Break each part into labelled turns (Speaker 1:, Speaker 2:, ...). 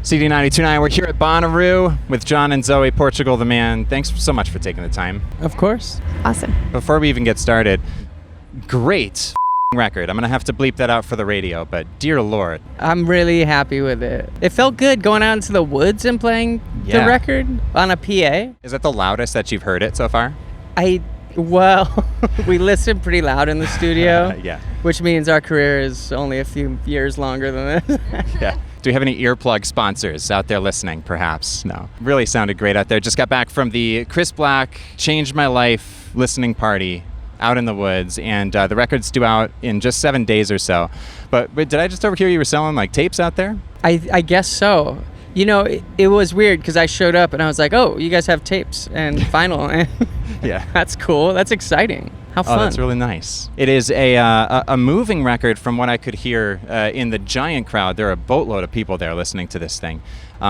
Speaker 1: CD92.9, we're here at Bonnaroo with John and Zoe, Portugal the Man. Thanks so much for taking the time.
Speaker 2: Of course.
Speaker 3: Awesome.
Speaker 1: Before we even get started, great record. I'm going to have to bleep that out for the radio, but dear Lord.
Speaker 2: I'm really happy with it. It felt good going out into the woods and playing the record on a PA.
Speaker 1: Is that the loudest that you've heard it so far?
Speaker 2: Well, we listen pretty loud in the studio,
Speaker 1: Yeah.
Speaker 2: which means our career is only a few years longer than this.
Speaker 1: Yeah. Do we have any earplug sponsors out there listening, perhaps? No. Really sounded great out there. Just got back from the Chris Black Changed My Life listening party out in the woods, and the record's due out in just 7 days or so. But did I just overhear you were selling like tapes out there?
Speaker 2: I guess so. You know, it was weird because I showed up and I was like, oh, you guys have tapes and vinyl.
Speaker 1: Yeah.
Speaker 2: That's cool. That's exciting. How fun.
Speaker 1: Oh, that's really nice. It is a moving record from what I could hear in the giant crowd. There are a boatload of people there listening to this thing.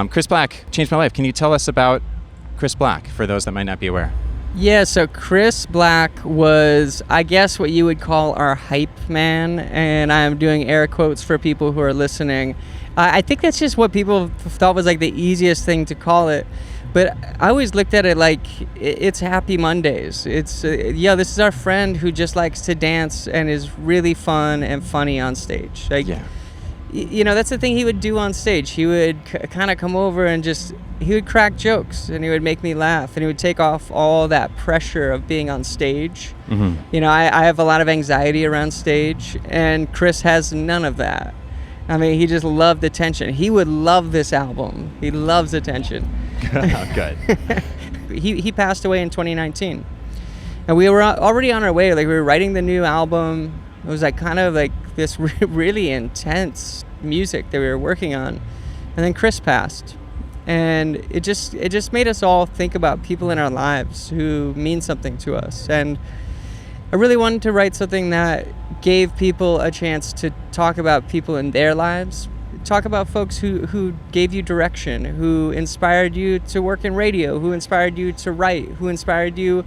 Speaker 1: Chris Black Changed My Life. Can you tell us about Chris Black for those that might not be aware?
Speaker 2: Yeah, so Chris Black was, I guess, what you would call our hype man, and I'm doing air quotes for people who are listening. I think that's just what people thought was like the easiest thing to call it. But I always looked at it like it's Happy Mondays. It's, this is our friend who just likes to dance and is really fun and funny on stage. Like,
Speaker 1: Yeah.
Speaker 2: You know, that's the thing he would do on stage. He would kind of come over and he would crack jokes and he would make me laugh and he would take off all that pressure of being on stage.
Speaker 1: Mm-hmm.
Speaker 2: You know, I have a lot of anxiety around stage and Chris has none of that. I mean, he just loved attention. He would love this album. He loves attention.
Speaker 1: Good.
Speaker 2: He passed away in 2019. And we were already on our way. Like, we were writing the new album. It was like kind of like this really intense music that we were working on. And then Chris passed. And it just made us all think about people in our lives who mean something to us. And I really wanted to write something that gave people a chance to talk about people in their lives, talk about folks who gave you direction, who inspired you to work in radio, who inspired you to write, who inspired you.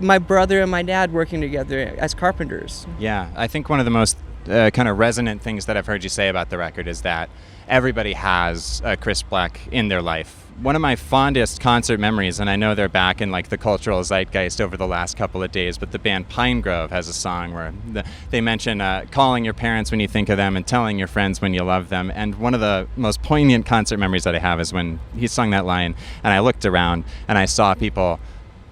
Speaker 2: My brother and my dad working together as carpenters.
Speaker 1: Yeah, I think one of the most kind of resonant things that I've heard you say about the record is that everybody has Chris Black in their life. One of my fondest concert memories, and I know they're back in like the cultural zeitgeist over the last couple of days, but the band Pine Grove has a song where they mention calling your parents when you think of them and telling your friends when you love them. And one of the most poignant concert memories that I have is when he sung that line and I looked around and I saw people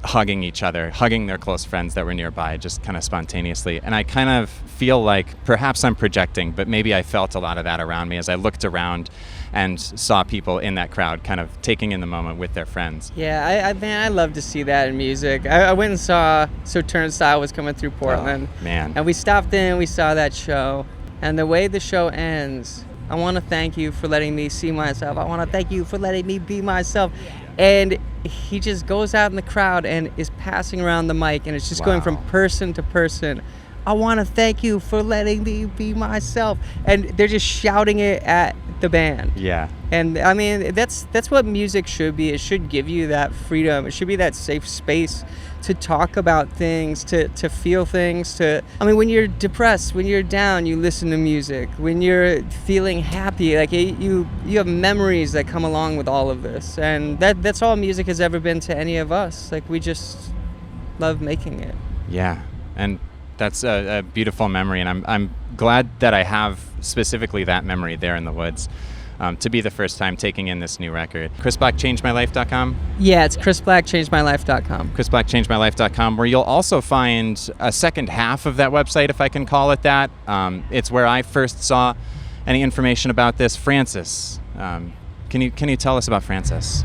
Speaker 1: hugging each other, hugging their close friends that were nearby, just kind of spontaneously. And I kind of feel like perhaps I'm projecting, but maybe I felt a lot of that around me as I looked around and saw people in that crowd kind of taking in the moment with their friends.
Speaker 2: Yeah, I love to see that in music. I went and saw, so Turnstile was coming through Portland.
Speaker 1: Oh, man.
Speaker 2: And we stopped in, we saw that show. And the way the show ends, I want to thank you for letting me see myself. I want to thank you for letting me be myself. And he just goes out in the crowd and is passing around the mic, and it's just going from person to person. I want to thank you for letting me be myself. And they're just shouting it at the band.
Speaker 1: Yeah.
Speaker 2: And I mean, that's what music should be. It should give you that freedom. It should be that safe space to talk about things, to feel things, when you're depressed, when you're down, you listen to music. When you're feeling happy, like you have memories that come along with all of this. And that's all music has ever been to any of us. Like, we just love making it.
Speaker 1: Yeah. And that's a beautiful memory, and I'm glad that I have specifically that memory there in the woods to be the first time taking in this new record. ChrisBlackChangedMyLife.com?
Speaker 2: Yeah, it's ChrisBlackChangedMyLife.com.
Speaker 1: ChrisBlackChangedMyLife.com, where you'll also find a second half of that website, if I can call it that. It's where I first saw any information about this. Frances, can you tell us about Frances?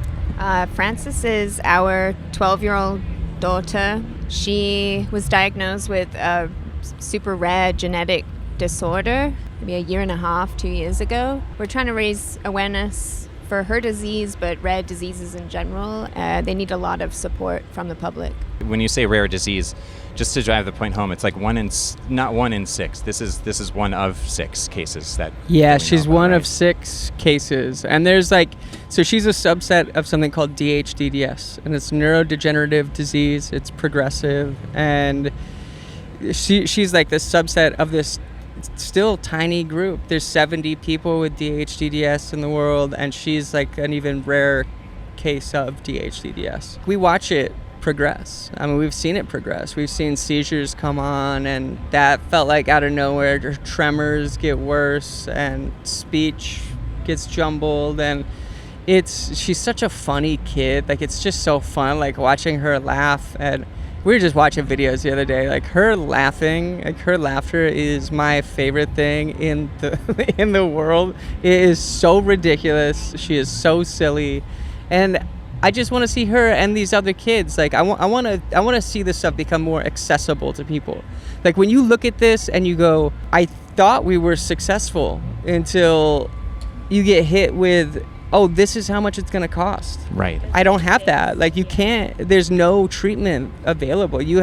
Speaker 3: Frances is our 12-year-old daughter. She was diagnosed with a super rare genetic disorder maybe a year and a half, 2 years ago. We're trying to raise awareness for her disease, but rare diseases in general. They need a lot of support from the public.
Speaker 1: When you say rare disease, just to drive the point home, it's like not 1 in 6. This is 1 of 6 cases that.
Speaker 2: Yeah,
Speaker 1: we
Speaker 2: she's
Speaker 1: know about,
Speaker 2: one
Speaker 1: right?
Speaker 2: of 6 cases, and there's so she's a subset of something called DHDDS, and it's neurodegenerative disease. It's progressive, and she's like this subset of this still tiny group. There's 70 people with DHDDS in the world, and she's like an even rare case of DHDDS. We watch it progress. I mean, we've seen it progress. We've seen seizures come on, and that felt like out of nowhere. Her tremors get worse, and speech gets jumbled, and she's such a funny kid. Like, it's just so fun, like watching her laugh. And we were just watching videos the other day. Like, her laughing, like her laughter is my favorite thing in the in the world. It is so ridiculous. She is so silly, and I just want to see her and these other kids. Like, I want to see this stuff become more accessible to people. Like, when you look at this and you go, I thought we were successful, until you get hit with, oh, this is how much it's going to cost.
Speaker 1: Right.
Speaker 2: I don't have that. Like, you can't, there's no treatment available. You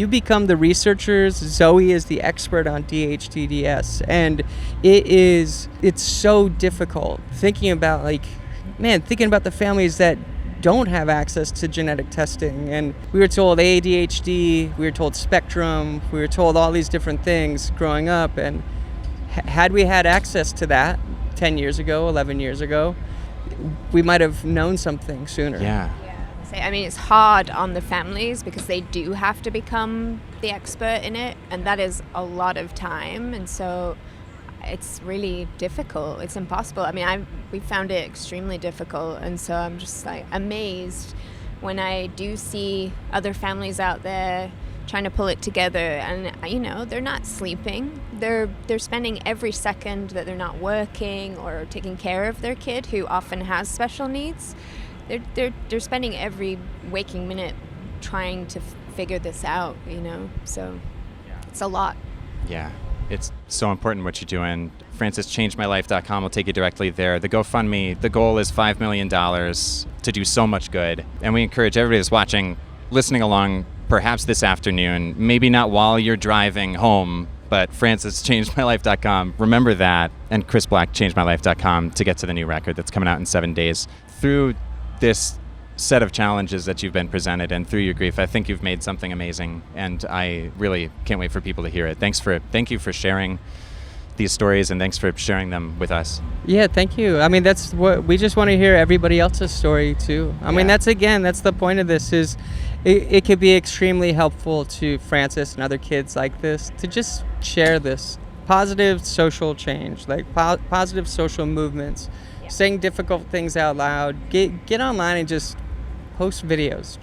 Speaker 2: become the researchers. Zoe is the expert on DHDDS. And it's so difficult thinking about the families that don't have access to genetic testing. And we were told ADHD, we were told spectrum, we were told all these different things growing up. And had we had access to that 10 years ago, 11 years ago, we might have known something sooner.
Speaker 1: Yeah.
Speaker 3: I mean, it's hard on the families because they do have to become the expert in it, and that is a lot of time, and so it's really difficult. It's impossible. I mean, we found it extremely difficult, and so I'm just like amazed when I do see other families out there trying to pull it together, and they're not sleeping. They're spending every second that they're not working or taking care of their kid who often has special needs. They're spending every waking minute trying to figure this out, so it's a lot.
Speaker 1: Yeah, it's so important what you're doing. Frances, changedmylife.com will take you directly there. The GoFundMe, the goal is $5 million to do so much good, and we encourage everybody that's watching, listening along, perhaps this afternoon, maybe not while you're driving home, but Frances, changedmylife.com, remember that, and Chris Black, changedmylife.com, to get to the new record that's coming out in 7 days. Through this set of challenges that you've been presented and through your grief, I think you've made something amazing, and I really can't wait for people to hear it. Thank you for sharing these stories, and thanks for sharing them with us.
Speaker 2: Yeah, thank you. I mean, that's what we just want to hear, everybody else's story too. I mean, that's the point of this, is it could be extremely helpful to Frances and other kids like this to just share this positive social change, like positive social movements, saying difficult things out loud. Get online and just post videos.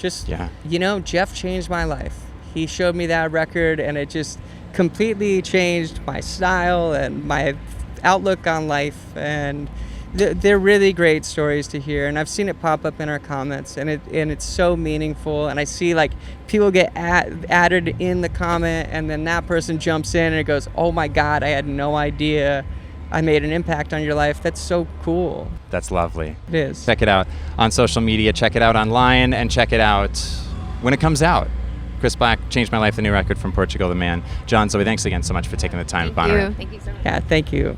Speaker 2: Jeff changed my life. He showed me that record, and it just completely changed my style and my outlook on life. And they're really great stories to hear, and I've seen it pop up in our comments, and it's so meaningful. And I see like people get added in the comment, and then that person jumps in and it goes, oh my God, I had no idea I made an impact on your life. That's so cool.
Speaker 1: That's lovely.
Speaker 2: It is.
Speaker 1: Check it out on social media, check it out online, and check it out when it comes out. Chris Black, Changed My Life, the new record from Portugal the Man. John, Zoe, thanks again so much for taking the time.
Speaker 3: Thank you so much.
Speaker 2: Yeah, thank you.